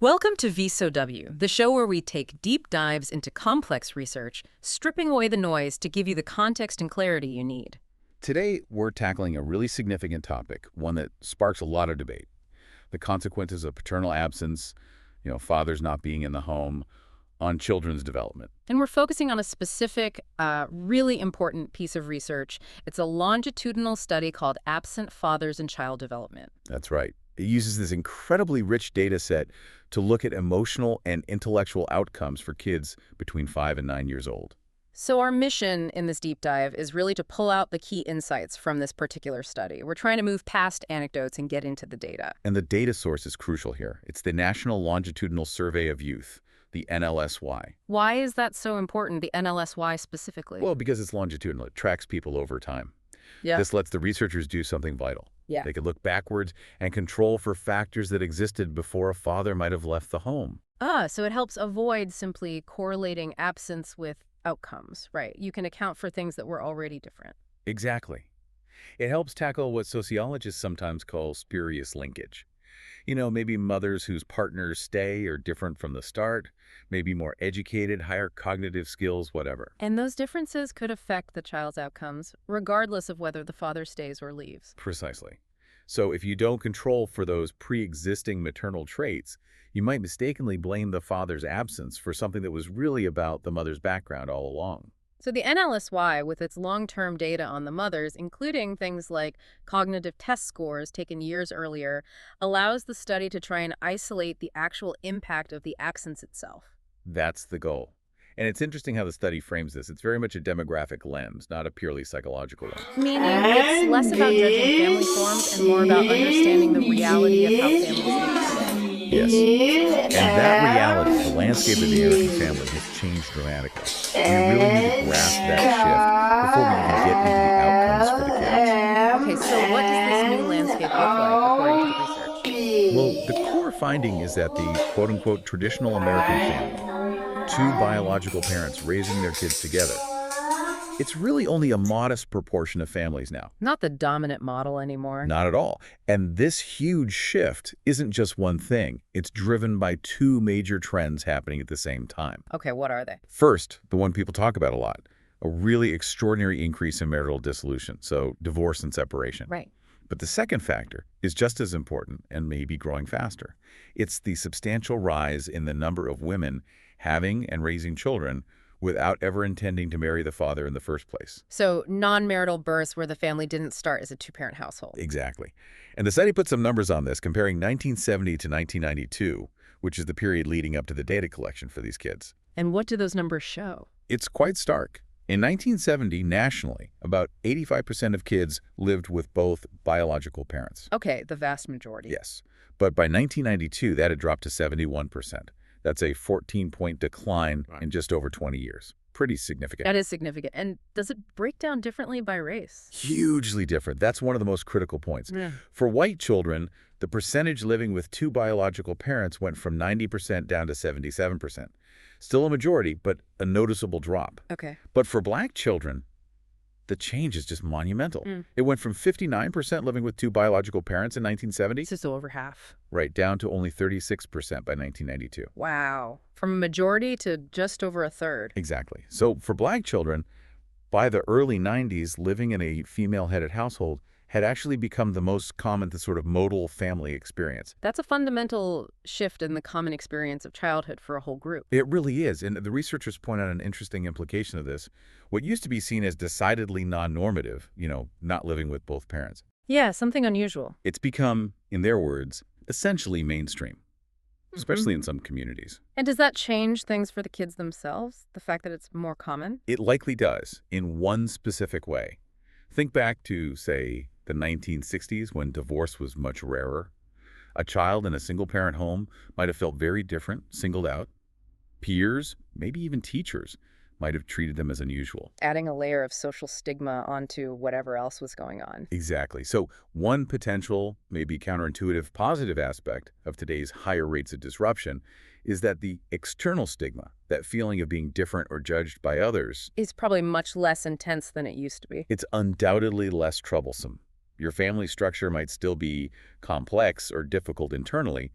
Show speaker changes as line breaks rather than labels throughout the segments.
Welcome to VSOW, the show where we take deep dives into complex research, stripping away the noise to give you the context and clarity you need.
Today, we're tackling a really significant topic, one that sparks a lot of debate. The consequences of paternal absence, fathers not being in the home, on children's development.
And we're focusing on a specific, really important piece of research. It's a longitudinal study called Absent Fathers in Child Development.
That's right. It uses this incredibly rich data set to look at emotional and intellectual outcomes for kids between 5 and 9 years old.
So our mission in this deep dive is really to pull out the key insights from this particular study. We're trying to move past anecdotes and get into the data.
And the data source is crucial here. It's the National Longitudinal Survey of Youth, the NLSY.
Why is that so important, the NLSY specifically?
Well, because it's longitudinal. It tracks people over time.
Yeah.
This lets the researchers do something vital.
Yeah.
They could look backwards and control for factors that existed before a father might have left the home.
So it helps avoid simply correlating absence with outcomes, right? You can account for things that were already different.
Exactly. It helps tackle what sociologists sometimes call spurious linkage. Maybe mothers whose partners stay are different from the start, maybe more educated, higher cognitive skills, whatever.
And those differences could affect the child's outcomes, regardless of whether the father stays or leaves.
Precisely. So if you don't control for those pre-existing maternal traits, you might mistakenly blame the father's absence for something that was really about the mother's background all along.
So the NLSY, with its long-term data on the mothers, including things like cognitive test scores taken years earlier, allows the study to try and isolate the actual impact of the absence itself.
That's the goal. And it's interesting how the study frames this. It's very much a demographic lens, not a purely psychological one.
Meaning it's less about judging family forms and more about understanding the reality of how families live today.
Yes. And that reality, the landscape of the American family, has changed dramatically. We really need to grasp that shift before we even get into the outcomes for the kids.
Okay, so what does this new landscape look like according to the research?
Well, the core finding is that the quote-unquote traditional American family, two biological parents raising their kids together, it's really only a modest proportion of families now.
Not the dominant model anymore.
Not at all. And this huge shift isn't just one thing. It's driven by two major trends happening at the same time.
Okay, what are they?
First, the one people talk about a lot, a really extraordinary increase in marital dissolution, so divorce and separation.
Right.
But the second factor is just as important and maybe growing faster. It's the substantial rise in the number of women having and raising children without ever intending to marry the father in the first place.
So non-marital births where the family didn't start as a two-parent household.
Exactly. And the study put some numbers on this, comparing 1970 to 1992, which is the period leading up to the data collection for these kids.
And what do those numbers show?
It's quite stark. In 1970, nationally, about 85% of kids lived with both biological parents.
Okay, the vast majority.
Yes. But by 1992, that had dropped to 71%. That's a 14-point decline in just over 20 years. Pretty significant.
That is significant. And does it break down differently by race?
Hugely different. That's one of the most critical points.
Yeah.
For white children, the percentage living with two biological parents went from 90% down to 77%. Still a majority, but a noticeable drop.
Okay.
But for black children, the change is just monumental. It went from 59% living with two biological parents in 1970.
This is over half.
Right, down to only 36% by 1992.
Wow. From a majority to just over a third.
Exactly. So for black children, by the early 90s, living in a female-headed household had actually become the most common, the sort of modal family experience.
That's a fundamental shift in the common experience of childhood for a whole group.
It really is. And the researchers point out an interesting implication of this. What used to be seen as decidedly non-normative, not living with both parents.
Yeah, something unusual.
It's become, in their words, essentially mainstream, especially in some communities.
And does that change things for the kids themselves, the fact that it's more common?
It likely does, in one specific way. Think back to, say, the 1960s when divorce was much rarer. A child in a single-parent home might have felt very different, singled out. Peers, maybe even teachers, might have treated them as unusual.
Adding a layer of social stigma onto whatever else was going on.
Exactly. So one potential, maybe counterintuitive positive aspect of today's higher rates of disruption is that the external stigma, that feeling of being different or judged by others,
is probably much less intense than it used to be.
It's undoubtedly less troublesome. Your family structure might still be complex or difficult internally,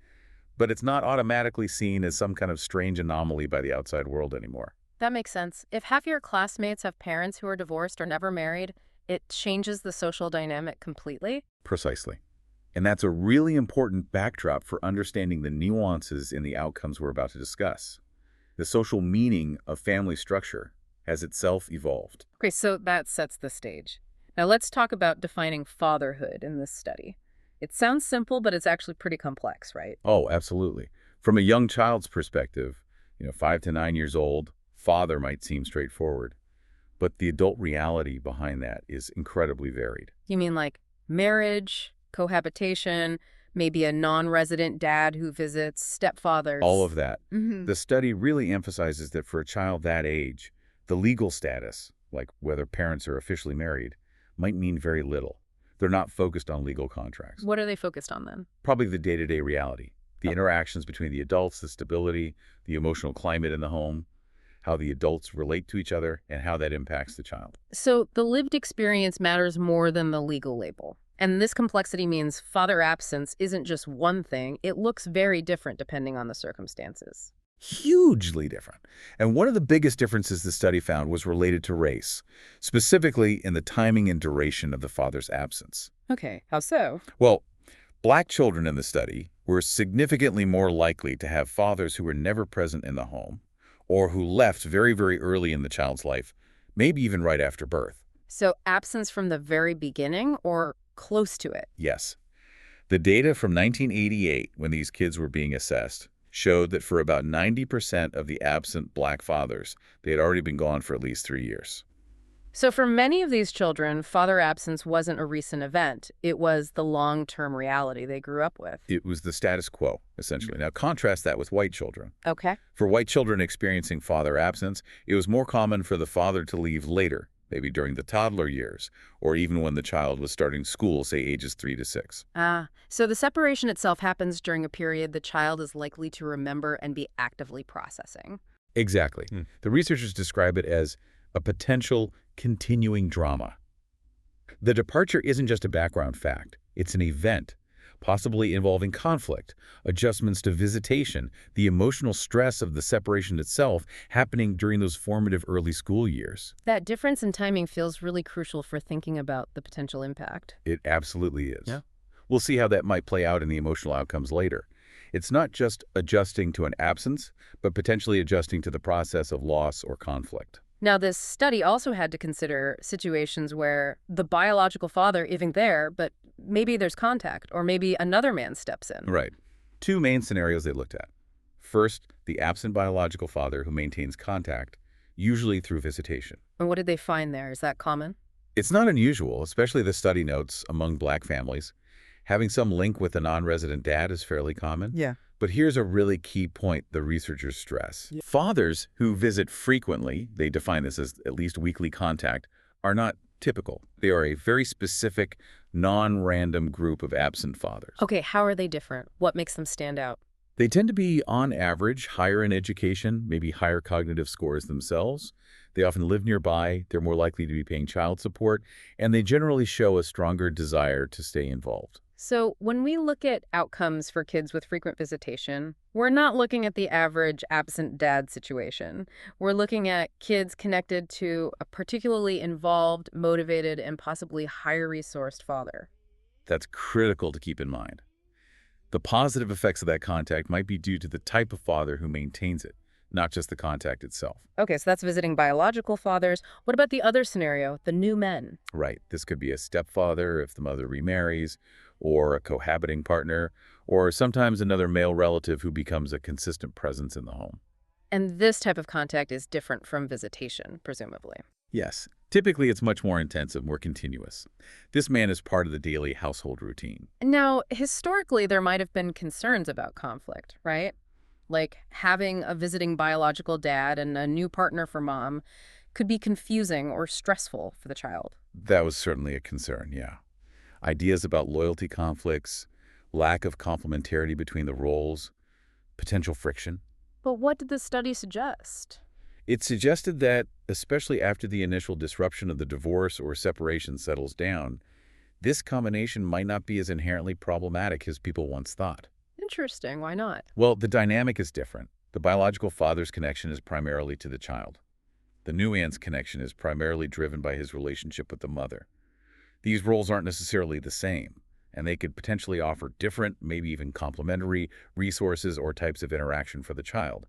but it's not automatically seen as some kind of strange anomaly by the outside world anymore.
That makes sense. If half your classmates have parents who are divorced or never married, it changes the social dynamic completely?
Precisely. And that's a really important backdrop for understanding the nuances in the outcomes we're about to discuss. The social meaning of family structure has itself evolved.
Okay, so that sets the stage. Now let's talk about defining fatherhood in this study. It sounds simple, but it's actually pretty complex, right?
Oh, absolutely. From a young child's perspective, 5 to 9 years old, father might seem straightforward. But the adult reality behind that is incredibly varied.
You mean like marriage, cohabitation, maybe a non-resident dad who visits,
All
stepfathers?
of that.
Hmm.
The study really emphasizes that for a child that age, the legal status, like whether parents are officially married, might mean very little. They're not focused on legal contracts.
What are they focused on then?
Probably the day-to-day reality, the interactions between the adults, the stability, the emotional climate in the home, how the adults relate to each other, and how that impacts the child.
So the lived experience matters more than the legal label. And this complexity means father absence isn't just one thing. It looks very different depending on the circumstances.
Hugely different. And one of the biggest differences the study found was related to race, specifically in the timing and duration of the father's absence.
Okay, how so?
Well, black children in the study were significantly more likely to have fathers who were never present in the home or who left very, very early in the child's life, maybe even right after birth.
So absence from the very beginning or close to it?
Yes. The data from 1988, when these kids were being assessed, showed that for about 90% of the absent black fathers, they had already been gone for at least 3 years.
So for many of these children, father absence wasn't a recent event. It was the long-term reality they grew up with.
It was the status quo, essentially. Now, contrast that with white children.
Okay.
For white children experiencing father absence, it was more common for the father to leave later, maybe during the toddler years, or even when the child was starting school, say ages 3 to 6.
So the separation itself happens during a period the child is likely to remember and be actively processing.
Exactly. The researchers describe it as a potential continuing drama. The departure isn't just a background fact. It's an event, possibly involving conflict, adjustments to visitation, the emotional stress of the separation itself happening during those formative early school years.
That difference in timing feels really crucial for thinking about the potential impact.
It absolutely is.
Yeah.
We'll see how that might play out in the emotional outcomes later. It's not just adjusting to an absence, but potentially adjusting to the process of loss or conflict.
Now, this study also had to consider situations where the biological father isn't there, but maybe there's contact, or maybe another man steps in.
Right. Two main scenarios they looked at. First, the absent biological father who maintains contact, usually through visitation.
And what did they find there? Is that common?
It's not unusual, especially the study notes among black families. Having some link with a non-resident dad is fairly common.
Yeah.
But here's a really key point the researchers stress. Fathers who visit frequently, they define this as at least weekly contact, are not typical. They are a very specific, non-random group of absent fathers.
Okay, how are they different? What makes them stand out?
They tend to be, on average, higher in education, maybe higher cognitive scores themselves. They often live nearby, they're more likely to be paying child support, and they generally show a stronger desire to stay involved.
So when we look at outcomes for kids with frequent visitation, we're not looking at the average absent dad situation. We're looking at kids connected to a particularly involved, motivated, and possibly higher resourced father.
That's critical to keep in mind. The positive effects of that contact might be due to the type of father who maintains it, not just the contact itself.
Okay, so that's visiting biological fathers. What about the other scenario, the new men?
Right. This could be a stepfather if the mother remarries, or a cohabiting partner, or sometimes another male relative who becomes a consistent presence in the home.
And this type of contact is different from visitation, presumably.
Yes. Typically, it's much more intensive, more continuous. This man is part of the daily household routine.
Now, historically, there might have been concerns about conflict, right? Like having a visiting biological dad and a new partner for mom could be confusing or stressful for the child.
That was certainly a concern, yeah. Ideas about loyalty conflicts, lack of complementarity between the roles, potential friction.
But what did the study suggest?
It suggested that, especially after the initial disruption of the divorce or separation settles down, this combination might not be as inherently problematic as people once thought.
Interesting. Why not?
Well, the dynamic is different. The biological father's connection is primarily to the child. The nuance connection is primarily driven by his relationship with the mother. These roles aren't necessarily the same, and they could potentially offer different, maybe even complementary, resources or types of interaction for the child.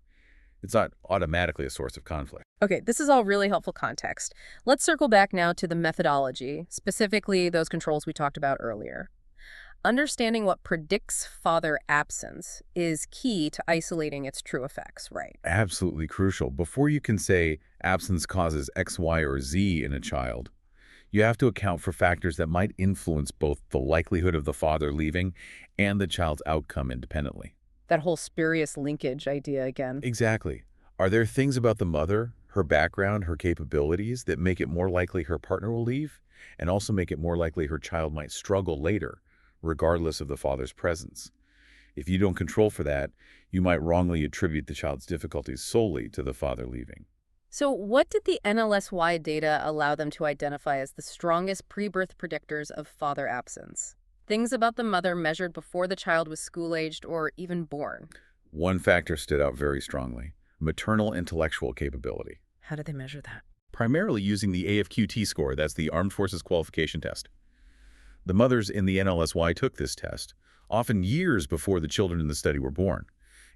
It's not automatically a source of conflict.
Okay, this is all really helpful context. Let's circle back now to the methodology, specifically those controls we talked about earlier. Understanding what predicts father absence is key to isolating its true effects, right?
Absolutely crucial. Before you can say absence causes X, Y, or Z in a child, you have to account for factors that might influence both the likelihood of the father leaving and the child's outcome independently.
That whole spurious linkage idea again.
Exactly. Are there things about the mother, her background, her capabilities that make it more likely her partner will leave, and also make it more likely her child might struggle later, regardless of the father's presence? If you don't control for that, you might wrongly attribute the child's difficulties solely to the father leaving.
So what did the NLSY data allow them to identify as the strongest pre-birth predictors of father absence? Things about the mother measured before the child was school-aged or even born.
One factor stood out very strongly: maternal intellectual capability.
How did they measure that?
Primarily using the AFQT score, that's the Armed Forces Qualification Test. The mothers in the NLSY took this test, often years before the children in the study were born.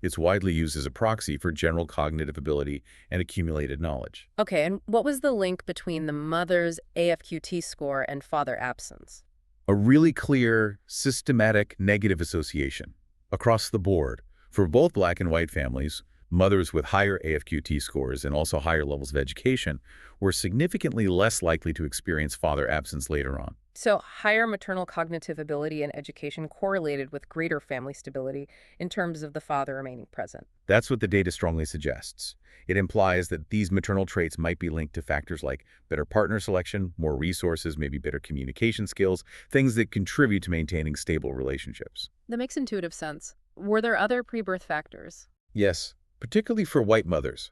It's widely used as a proxy for general cognitive ability and accumulated knowledge.
Okay, and what was the link between the mother's AFQT score and father absence?
A really clear, systematic negative association across the board. For both black and white families, mothers with higher AFQT scores and also higher levels of education were significantly less likely to experience father absence later on.
So higher maternal cognitive ability and education correlated with greater family stability in terms of the father remaining present.
That's what the data strongly suggests. It implies that these maternal traits might be linked to factors like better partner selection, more resources, maybe better communication skills, things that contribute to maintaining stable relationships.
That makes intuitive sense. Were there other pre-birth factors?
Yes, particularly for white mothers.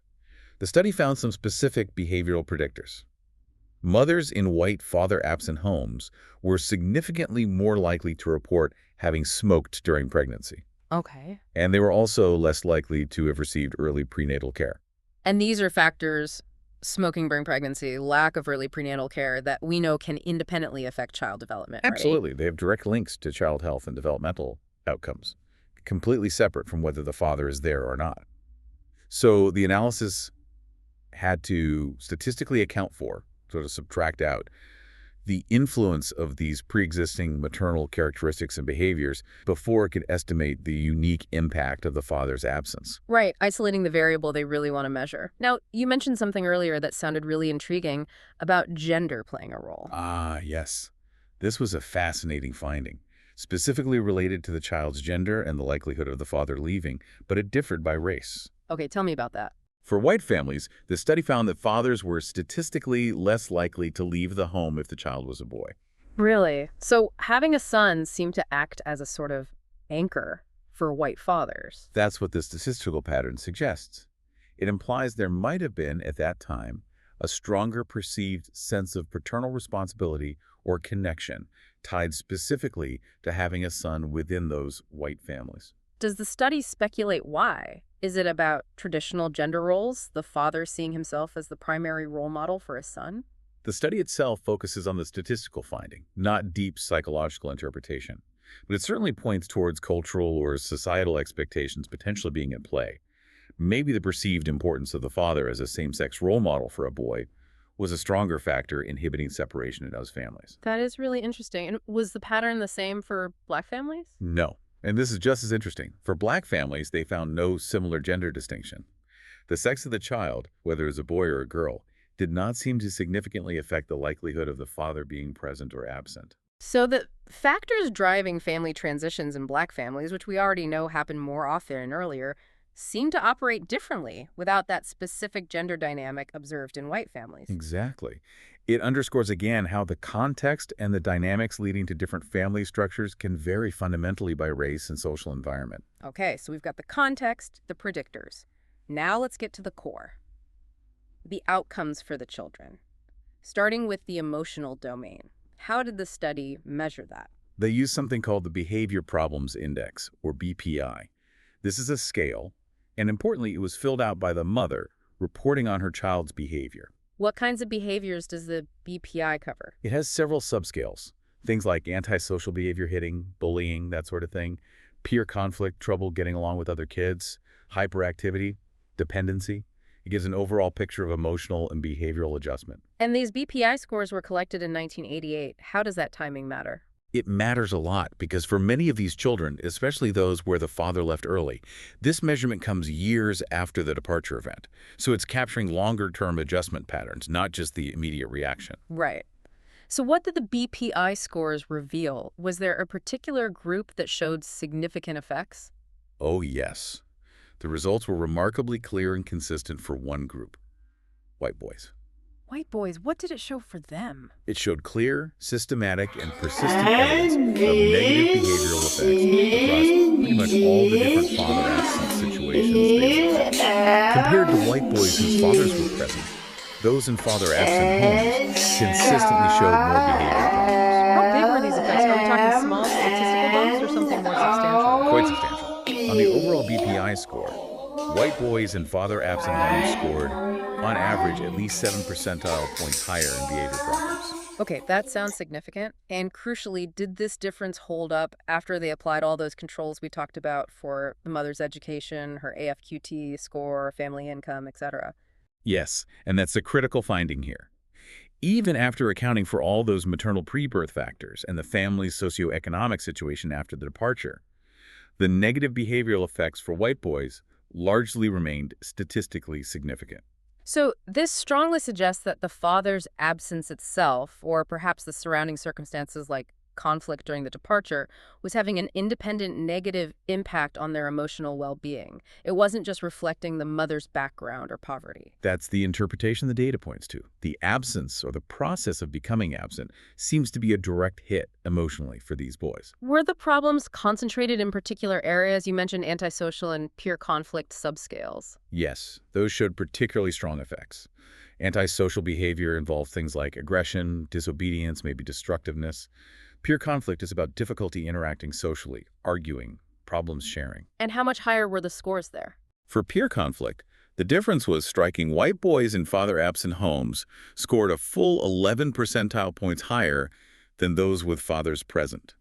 The study found some specific behavioral predictors. Mothers in white father-absent homes were significantly more likely to report having smoked during pregnancy,
Okay.
and they were also less likely to have received early prenatal care.
And these are factors, smoking during pregnancy, lack of early prenatal care, that we know can independently affect child development, right?
Absolutely. They have direct links to child health and developmental outcomes, completely separate from whether the father is there or not. So the analysis had to statistically account for, sort of subtract out, the influence of these pre-existing maternal characteristics and behaviors before it could estimate the unique impact of the father's absence.
Right, isolating the variable they really want to measure. Now, you mentioned something earlier that sounded really intriguing about gender playing a role.
Ah, yes. This was a fascinating finding, specifically related to the child's gender and the likelihood of the father leaving, but it differed by race.
Okay, tell me about that.
For white families, the study found that fathers were statistically less likely to leave the home if the child was a boy.
Really? So having a son seemed to act as a sort of anchor for white fathers.
That's what the statistical pattern suggests. It implies there might have been, at that time, a stronger perceived sense of paternal responsibility or connection tied specifically to having a son within those white families.
Does the study speculate why? Is it about traditional gender roles, the father seeing himself as the primary role model for his son?
The study itself focuses on the statistical finding, not deep psychological interpretation. But it certainly points towards cultural or societal expectations potentially being at play. Maybe the perceived importance of the father as a same-sex role model for a boy was a stronger factor inhibiting separation in those families.
That is really interesting. And was the pattern the same for black families?
No. And this is just as interesting. For black families, they found no similar gender distinction. The sex of the child, whether it's a boy or a girl, did not seem to significantly affect the likelihood of the father being present or absent.
So the factors driving family transitions in black families, which we already know happen more often and earlier, seem to operate differently without that specific gender dynamic observed in white families.
Exactly. It underscores again how the context and the dynamics leading to different family structures can vary fundamentally by race and social environment.
Okay, so we've got the context, the predictors. Now let's get to the core. The outcomes for the children. Starting with the emotional domain. How did the study measure that?
They use something called the Behavior Problems Index, or BPI. This is a scale, and importantly, it was filled out by the mother, reporting on her child's behavior.
What kinds of behaviors does the BPI cover?
It has several subscales, things like antisocial behavior hitting, bullying, that sort of thing, peer conflict, trouble getting along with other kids, hyperactivity, dependency. It gives an overall picture of emotional and behavioral adjustment.
And these BPI scores were collected in 1988. How does that timing matter?
It matters a lot because for many of these children, especially those where the father left early, this measurement comes years after the departure event. So it's capturing longer-term adjustment patterns, not just the immediate reaction.
Right. So what did the BPI scores reveal? Was there a particular group that showed significant effects?
Oh, yes. The results were remarkably clear and consistent for one group: white boys.
White boys, what did it show for them?
It showed clear, systematic, and persistent evidence of negative behavioral effects across pretty much all the different father-absent situations they saw. Compared to white boys whose fathers were present, those in father-absent homes consistently showed more behavior problems.
How big were these effects? Are we talking small statistical bumps or something more substantial?
Quite substantial. On the overall BPI score, white boys in father-absent homes scored, on average, at least 7 percentile points higher in behavior problems.
Okay, that sounds significant. And crucially, did this difference hold up after they applied all those controls we talked about for the mother's education, her AFQT score, family income, etc.?
Yes, and that's a critical finding here. Even after accounting for all those maternal pre-birth factors and the family's socioeconomic situation after the departure, the negative behavioral effects for white boys largely remained statistically significant.
So this strongly suggests that the father's absence itself, or perhaps the surrounding circumstances like conflict during the departure, was having an independent negative impact on their emotional well-being. It wasn't just reflecting the mother's background or poverty.
That's the interpretation the data points to. The absence, or the process of becoming absent, seems to be a direct hit emotionally for these boys.
Were the problems concentrated in particular areas? You mentioned antisocial and peer conflict subscales.
Yes, those showed particularly strong effects. Antisocial behavior involved things like aggression, disobedience, maybe destructiveness. Peer conflict is about difficulty interacting socially, arguing, problems sharing.
And how much higher were the scores there?
For peer conflict, the difference was striking. White boys in father-absent homes scored a full 11 percentile points higher than those with fathers present.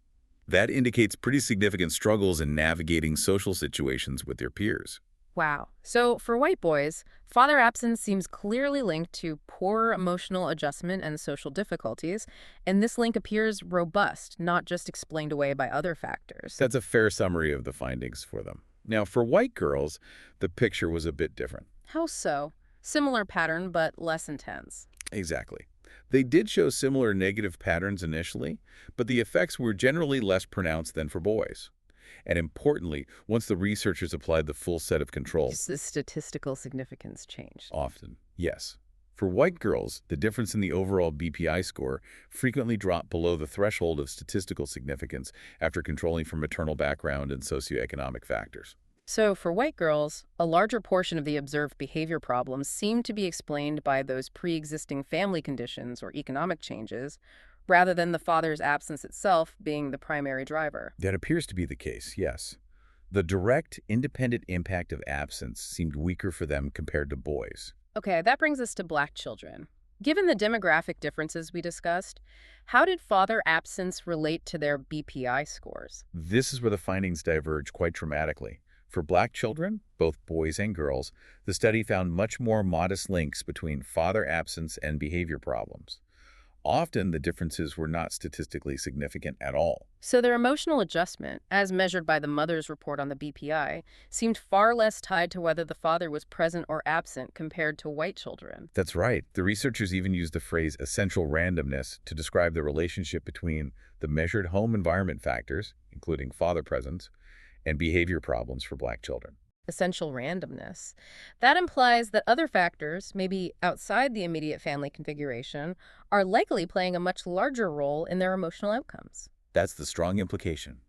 That indicates pretty significant struggles in navigating social situations with their peers.
Wow. So for white boys, father absence seems clearly linked to poor emotional adjustment and social difficulties, and this link appears robust, not just explained away by other factors.
That's a fair summary of the findings for them. Now, for white girls, the picture was a bit different.
How so? Similar pattern, but less intense.
Exactly. They did show similar negative patterns initially, but the effects were generally less pronounced than for boys. And importantly, once the researchers applied the full set of controls,
The statistical significance changed.
often, yes. For white girls, the difference in the overall BPI score frequently dropped below the threshold of statistical significance after controlling for maternal background and socioeconomic factors.
So for white girls, a larger portion of the observed behavior problems seem to be explained by those pre-existing family conditions or economic changes, rather than the father's absence itself being the primary driver.
That appears to be the case, yes. The direct, independent impact of absence seemed weaker for them compared to boys.
Okay, that brings us to Black children. Given the demographic differences we discussed, how did father absence relate to their BPI scores?
This is where the findings diverge quite dramatically. For Black children, both boys and girls, the study found much more modest links between father absence and behavior problems. Often, the differences were not statistically significant at all.
So their emotional adjustment, as measured by the mother's report on the BPI, seemed far less tied to whether the father was present or absent compared to white children.
That's right. The researchers even used the phrase essential randomness to describe the relationship between the measured home environment factors, including father presence, and behavior problems for Black children.
Essential randomness. That implies that other factors, maybe outside the immediate family configuration, are likely playing a much larger role in their emotional outcomes.
That's the strong implication.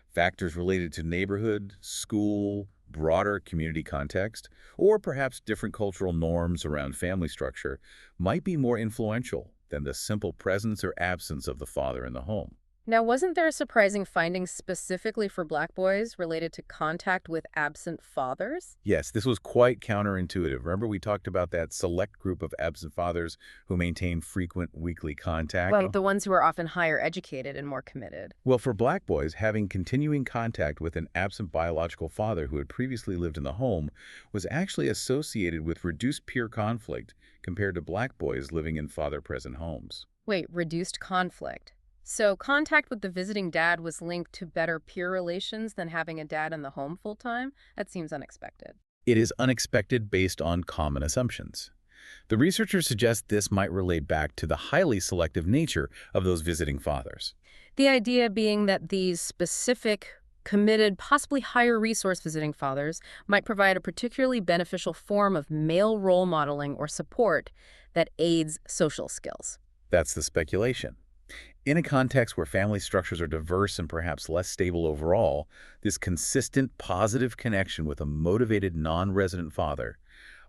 Factors related to neighborhood, school, broader community context, or perhaps different cultural norms around family structure might be more influential than the simple presence or absence of the father in the home.
Now, wasn't there a surprising finding specifically for Black boys related to contact with absent fathers?
Yes, this was quite counterintuitive. Remember we talked about that select group of absent fathers who maintain frequent weekly contact?
Right, the ones who are often higher educated and more committed.
Well, for black boys, having continuing contact with an absent biological father who had previously lived in the home was actually associated with reduced peer conflict compared to black boys living in father-present homes.
Wait, reduced conflict. So, contact with the visiting dad was linked to better peer relations than having a dad in the home full time? That seems unexpected.
It is unexpected based on common assumptions. The researchers suggest this might relate back to the highly selective nature of those visiting fathers.
The idea being that these specific, committed, possibly higher resource visiting fathers might provide a particularly beneficial form of male role modeling or support that aids social skills.
That's the speculation. In a context where family structures are diverse and perhaps less stable overall, this consistent positive connection with a motivated non-resident father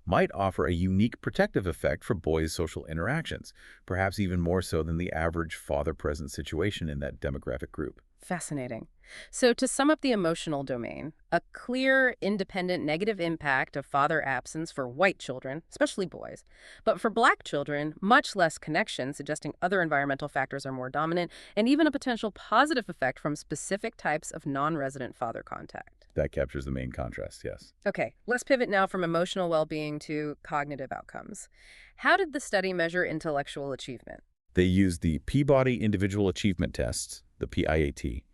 might offer a unique protective effect for boys' social interactions, perhaps even more so than the average father-present situation in that demographic group.
Fascinating. So, to sum up the emotional domain, a clear, independent negative impact of father absence for white children, especially boys. But for black children, much less connection, suggesting other environmental factors are more dominant, and even a potential positive effect from specific types of non resident father contact.
That captures the main contrast, yes.
Okay, let's pivot now from emotional well being to cognitive outcomes. How did the study measure intellectual achievement?
They used the Peabody Individual Achievement Test, the PIAT.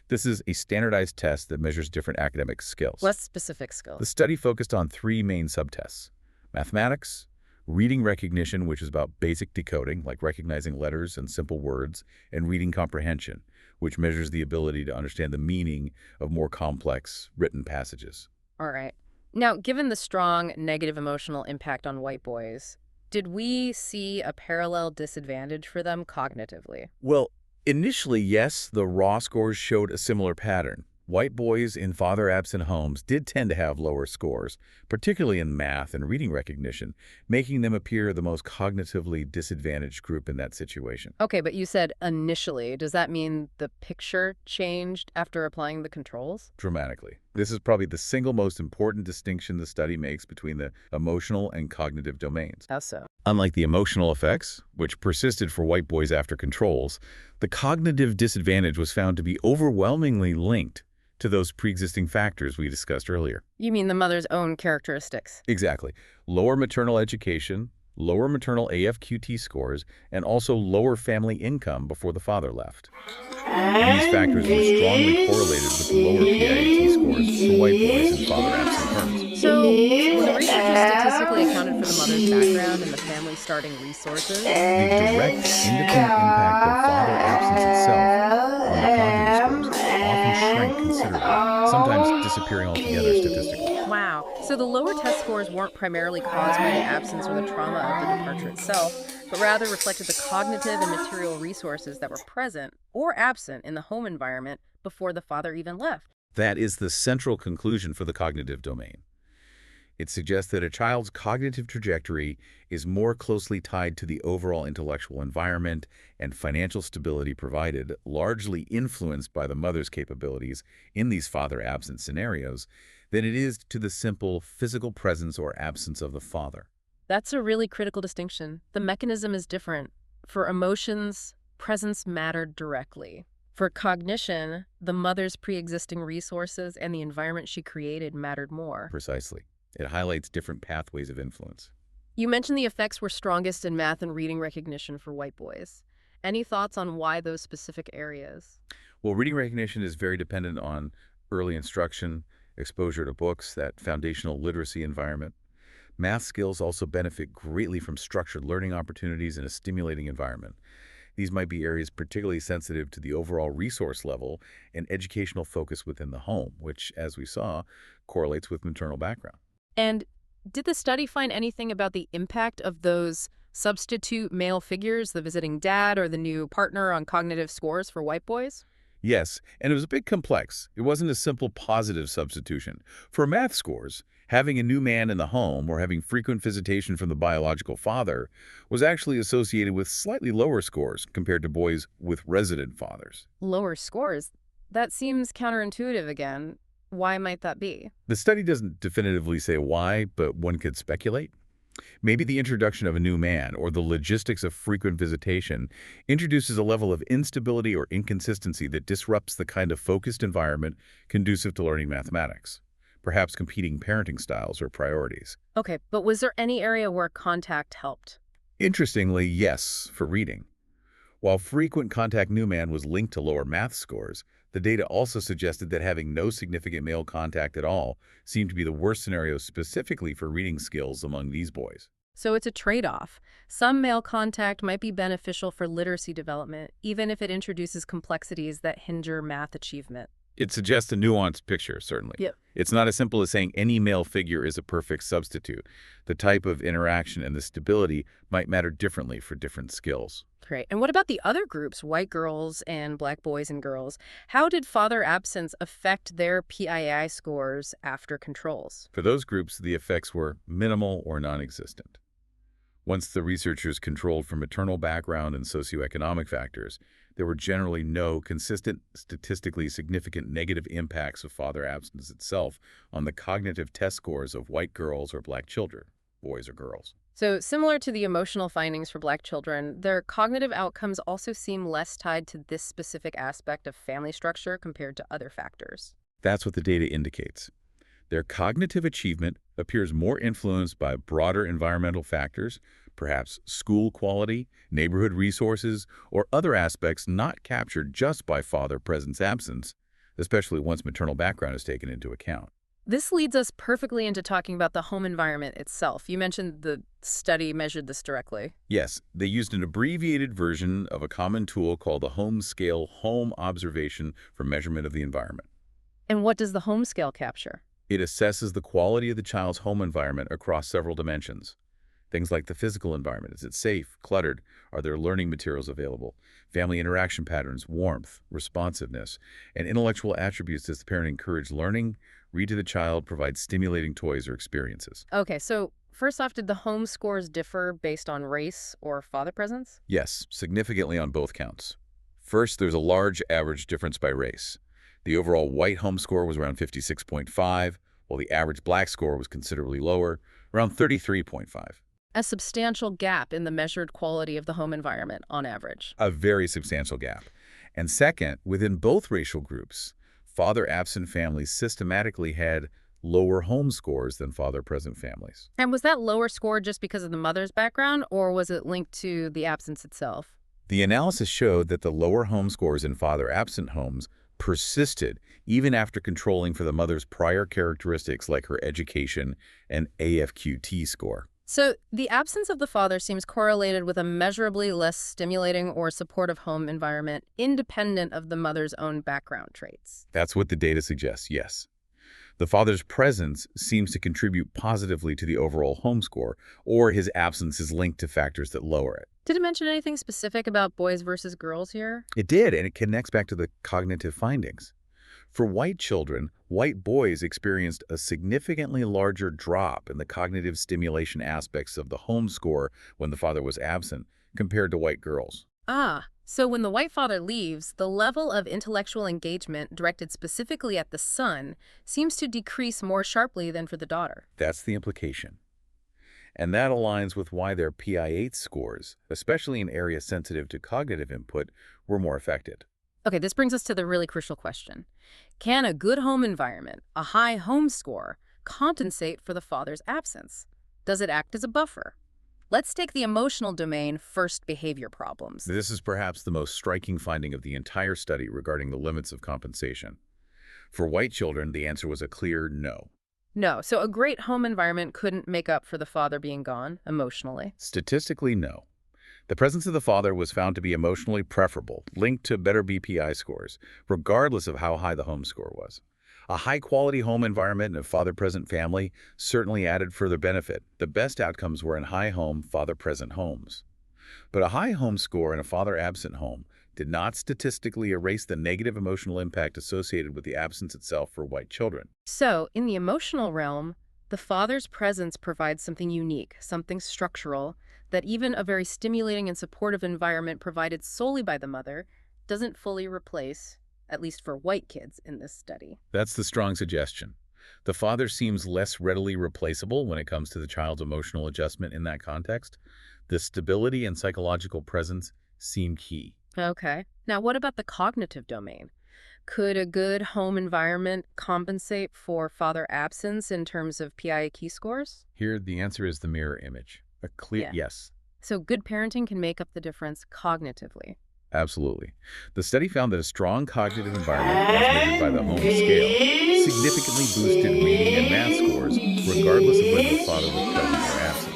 This is a standardized test that measures different academic skills.
What specific
The
skills?
study focused on three main subtests: mathematics, reading recognition, which is about basic decoding, like recognizing letters and simple words, and reading comprehension, which measures the ability to understand the meaning of more complex written passages.
All right. Now, given the strong negative emotional impact on white boys, did we see a parallel disadvantage for them cognitively?
Well, initially, yes, the raw scores showed a similar pattern. White boys in father-absent homes did tend to have lower scores, particularly in math and reading recognition, making them appear the most cognitively disadvantaged group in that situation.
Okay, but you said initially. Does that mean the picture changed after applying the controls?
Dramatically. This is probably the single most important distinction the study makes between the emotional and cognitive domains.
How so?
Unlike the emotional effects, which persisted for white boys after controls, the cognitive disadvantage was found to be overwhelmingly linked to those pre-existing factors we discussed earlier.
You mean the mother's own characteristics?
Exactly. Lower maternal education, lower maternal AFQT scores, and also lower family income before the father left. These factors were strongly correlated with lower PIAT scores for white boys in father-absent homes.
So, when the researchers statistically accounted for the mother's background and the family's starting resources,
The direct, independent impact of father absence itself on the cognitive scores often shrank considerably, sometimes disappearing altogether statistically.
wow. So the lower test scores weren't primarily caused by the absence or the trauma of the departure itself, but rather reflected the cognitive and material resources that were present or absent in the home environment before the father even left.
That is the central conclusion for the cognitive domain. It suggests that a child's cognitive trajectory is more closely tied to the overall intellectual environment and financial stability provided, largely influenced by the mother's capabilities in these father-absent scenarios, than it is to the simple physical presence or absence of the father.
That's a really critical distinction. The mechanism is different. For emotions, presence mattered directly. For cognition, the mother's pre-existing resources and the environment she created mattered more.
Precisely. It highlights different pathways of influence.
You mentioned the effects were strongest in math and reading recognition for white boys. Any thoughts on why those specific areas?
Well, reading recognition is very dependent on early instruction, exposure to books, that foundational literacy environment. Math skills also benefit greatly from structured learning opportunities in a stimulating environment. These might be areas particularly sensitive to the overall resource level and educational focus within the home, which, as we saw, correlates with maternal background.
And did the study find anything about the impact of those substitute male figures, the visiting dad or the new partner, on cognitive scores for white boys?
Yes, and it was a bit complex. It wasn't a simple positive substitution. For math scores, Having a new man in the home or having frequent visitation from the biological father was actually associated with slightly lower scores compared to boys with resident fathers.
Lower scores? That seems counterintuitive again. Why might that be?
The study doesn't definitively say why, but one could speculate. Maybe the introduction of a new man or the logistics of frequent visitation introduces a level of instability or inconsistency that disrupts the kind of focused environment conducive to learning mathematics, perhaps competing parenting styles or priorities.
Okay, but was there any area where contact helped?
Interestingly, yes, for reading. While frequent contact new man was linked to lower math scores, the data also suggested that having no significant male contact at all seemed to be the worst scenario specifically for reading skills among these boys.
So it's a trade-off. Some male contact might be beneficial for literacy development, even if it introduces complexities that hinder math achievement.
It suggests a nuanced picture, certainly.
Yep.
It's not as simple as saying any male figure is a perfect substitute. The type of interaction and the stability might matter differently for different skills.
Great. And what about the other groups, white girls and black boys and girls? How did father absence affect their PII scores after controls?
For those groups, the effects were minimal or non-existent. Once the researchers controlled for maternal background and socioeconomic factors, there were generally no consistent, statistically significant negative impacts of father absence itself on the cognitive test scores of white girls or black children, boys or girls.
So similar to the emotional findings for black children, their cognitive outcomes also seem less tied to this specific aspect of family structure compared to other factors.
That's what the data indicates. Their cognitive achievement appears more influenced by broader environmental factors, perhaps school quality, neighborhood resources, or other aspects not captured just by father presence absence, especially once maternal background is taken into account.
This leads us perfectly into talking about the home environment itself. You mentioned the study measured this directly.
Yes, they used an abbreviated version of a common tool called the home scale home observation for measurement of the environment.
And what does the home scale capture?
It assesses the quality of the child's home environment across several dimensions. Things like the physical environment. Is it safe, cluttered? Are there learning materials available? Family interaction patterns, warmth, responsiveness, and intellectual attributes. Does the parent encourage learning, read to the child, provide stimulating toys or experiences?
Okay, so first off, did the home scores differ based on race or father presence?
Yes, significantly on both counts. First, there's a large average difference by race. The overall white home score was around 56.5, while the average black score was considerably lower, around 33.5.
A substantial gap in the measured quality of the home environment on average.
A very substantial gap. And second, within both racial groups, father-absent families systematically had lower home scores than father-present families.
And was that lower score just because of the mother's background, or was it linked to the absence itself?
The analysis showed that the lower home scores in father-absent homes persisted even after controlling for the mother's prior characteristics like her education and AFQT score.
So the absence of the father seems correlated with a measurably less stimulating or supportive home environment, independent of the mother's own background traits.
That's what the data suggests, yes. The father's presence seems to contribute positively to the overall home score, or his absence is linked to factors that lower it.
Did it mention anything specific about boys versus girls here?
It did, and it connects back to the cognitive findings. For white children, white boys experienced a significantly larger drop in the cognitive stimulation aspects of the home score when the father was absent compared to white girls.
Ah, so when the white father leaves, the level of intellectual engagement directed specifically at the son seems to decrease more sharply than for the daughter.
That's the implication. And that aligns with why their PI-8 scores, especially in areas sensitive to cognitive input, were more affected.
Okay, this brings us to the really crucial question. Can a good home environment, a high home score, compensate for the father's absence? Does it act as a buffer? Let's take the emotional domain first, behavior problems.
This is perhaps the most striking finding of the entire study regarding the limits of compensation. For white children, the answer was a clear no.
No, so a great home environment couldn't make up for the father being gone emotionally.
Statistically, no. The presence of the father was found to be emotionally preferable, linked to better BPI scores, regardless of how high the home score was. A high-quality home environment and a father-present family certainly added further benefit. The best outcomes were in high-home, father-present homes. But a high home score in a father-absent home did not statistically erase the negative emotional impact associated with the absence itself for white children.
So, in the emotional realm, the father's presence provides something unique, something structural, that even a very stimulating and supportive environment provided solely by the mother doesn't fully replace, at least for white kids in this study.
That's the strong suggestion. The father seems less readily replaceable when it comes to the child's emotional adjustment in that context. The stability and psychological presence seem key.
Okay. Now, what about the cognitive domain? Could a good home environment compensate for father absence in terms of PIAQ scores?
Here, the answer is the mirror image. A clear
Yeah.
yes.
So good parenting can make up the difference cognitively.
Absolutely. The study found that a strong cognitive environment, as measured by the home scale, significantly boosted reading and math scores, regardless of whether the father was present or absent.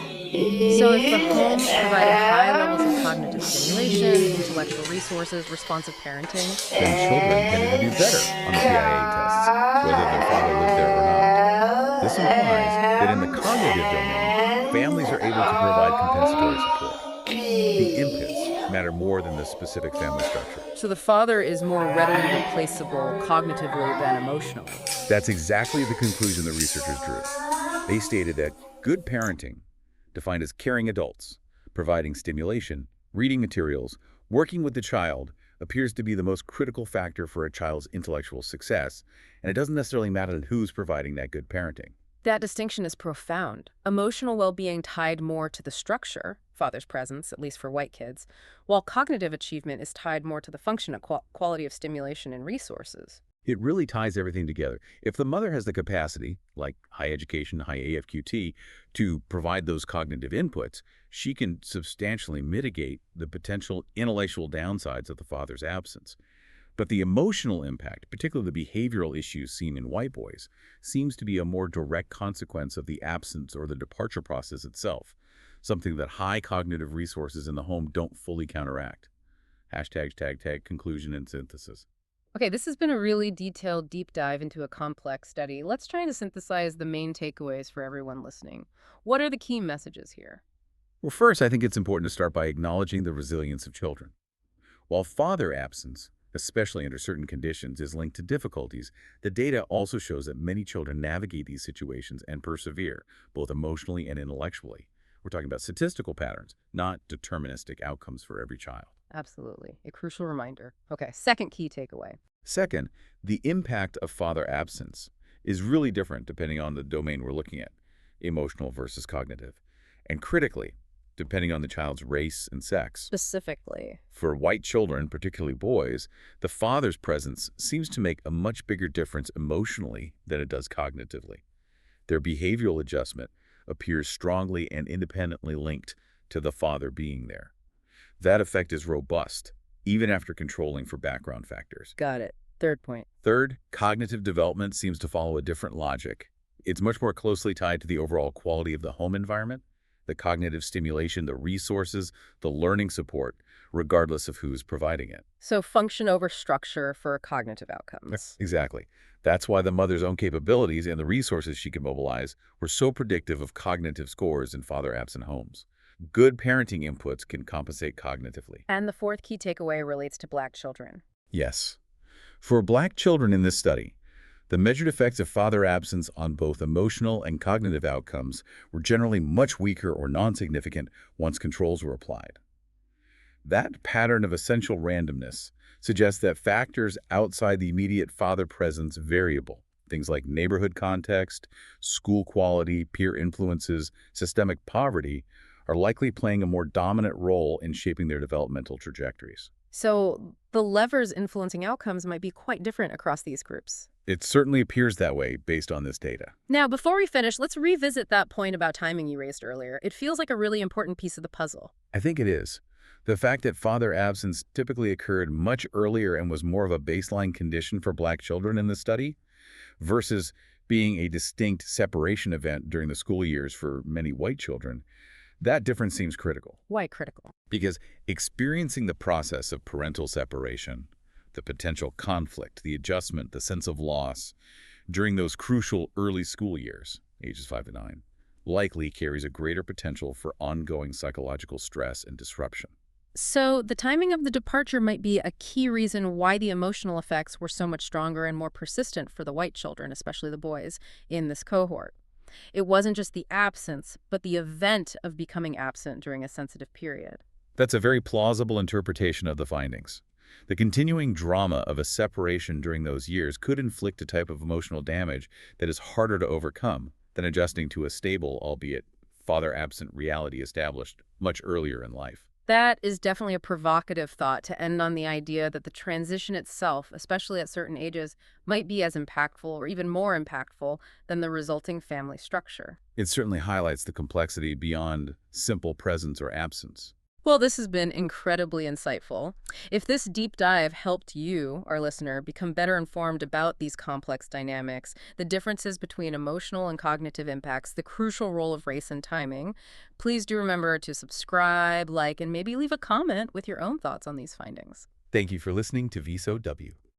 So if the home provided high levels of cognitive stimulation, intellectual resources, responsive parenting,
Then children tended to do better on the PIA tests, whether their father lived there or not. This implies that in the cognitive domain, families are able to provide compensatory support. The inputs matter more than the specific family structure.
so the father is more readily replaceable cognitively than emotionally.
That's exactly the conclusion the researchers drew. They stated that good parenting, defined as caring adults, providing stimulation, reading materials, working with the child, appears to be the most critical factor for a child's intellectual success, and it doesn't necessarily matter who's providing that good parenting.
That distinction is profound. Emotional well-being tied more to the structure, father's presence, at least for white kids, while cognitive achievement is tied more to the function of quality of stimulation and resources.
It really ties everything together. If the mother has the capacity, like high education, high AFQT, to provide those cognitive inputs, she can substantially mitigate the potential intellectual downsides of the father's absence. But the emotional impact, particularly the behavioral issues seen in white boys, seems to be a more direct consequence of the absence or the departure process itself, something that high cognitive resources in the home don't fully counteract. #tag conclusion and synthesis.
Okay, this has been a really detailed deep dive into a complex study. Let's try to synthesize the main takeaways for everyone listening. What are the key messages here?
Well, first, I think it's important to start by acknowledging the resilience of children. While father absence, especially under certain conditions, is linked to difficulties, the data also shows that many children navigate these situations and persevere, both emotionally and intellectually. We're talking about statistical patterns, not deterministic outcomes for every child.
Absolutely. A crucial reminder. Okay, second key takeaway.
Second, the impact of father absence is really different depending on the domain we're looking at, emotional versus cognitive. And critically, depending on the child's race and sex.
Specifically.
For white children, particularly boys, the father's presence seems to make a much bigger difference emotionally than it does cognitively. Their behavioral adjustment appears strongly and independently linked to the father being there. That effect is robust, even after controlling for background factors.
Got it. Third point.
Third, cognitive development seems to follow a different logic. It's much more closely tied to the overall quality of the home environment, the cognitive stimulation, the resources, the learning support, regardless of who's providing it.
So function over structure for cognitive outcomes.
Exactly. That's why the mother's own capabilities and the resources she can mobilize were so predictive of cognitive scores in father-absent homes. Good parenting inputs can compensate cognitively.
And the fourth key takeaway relates to Black children.
Yes. For Black children in this study, the measured effects of father absence on both emotional and cognitive outcomes were generally much weaker or non-significant once controls were applied. That pattern of essential randomness suggests that factors outside the immediate father presence variable, things like neighborhood context, school quality, peer influences, systemic poverty, are likely playing a more dominant role in shaping their developmental trajectories.
So the levers influencing outcomes might be quite different across these groups.
It certainly appears that way based on this data.
Now, before we finish, let's revisit that point about timing you raised earlier. It feels like a really important piece of the puzzle.
I think it is. The fact that father absence typically occurred much earlier and was more of a baseline condition for Black children in the study versus being a distinct separation event during the school years for many white children, that difference seems critical.
Why critical?
Because experiencing the process of parental separation, the potential conflict, the adjustment, the sense of loss, during those crucial early school years, ages 5 to 9, likely carries a greater potential for ongoing psychological stress and disruption.
So the timing of the departure might be a key reason why the emotional effects were so much stronger and more persistent for the white children, especially the boys, in this cohort. It wasn't just the absence, but the event of becoming absent during a sensitive period.
That's a very plausible interpretation of the findings. The continuing drama of a separation during those years could inflict a type of emotional damage that is harder to overcome than adjusting to a stable, albeit father-absent reality established much earlier in life.
That is definitely a provocative thought to end on the idea that the transition itself, especially at certain ages, might be as impactful or even more impactful than the resulting family structure.
It certainly highlights the complexity beyond simple presence or absence.
Well, this has been incredibly insightful. If this deep dive helped you, our listener, become better informed about these complex dynamics, the differences between emotional and cognitive impacts, the crucial role of race and timing, please do remember to subscribe, like, and maybe leave a comment with your own thoughts on these findings.
Thank you for listening to VSOW.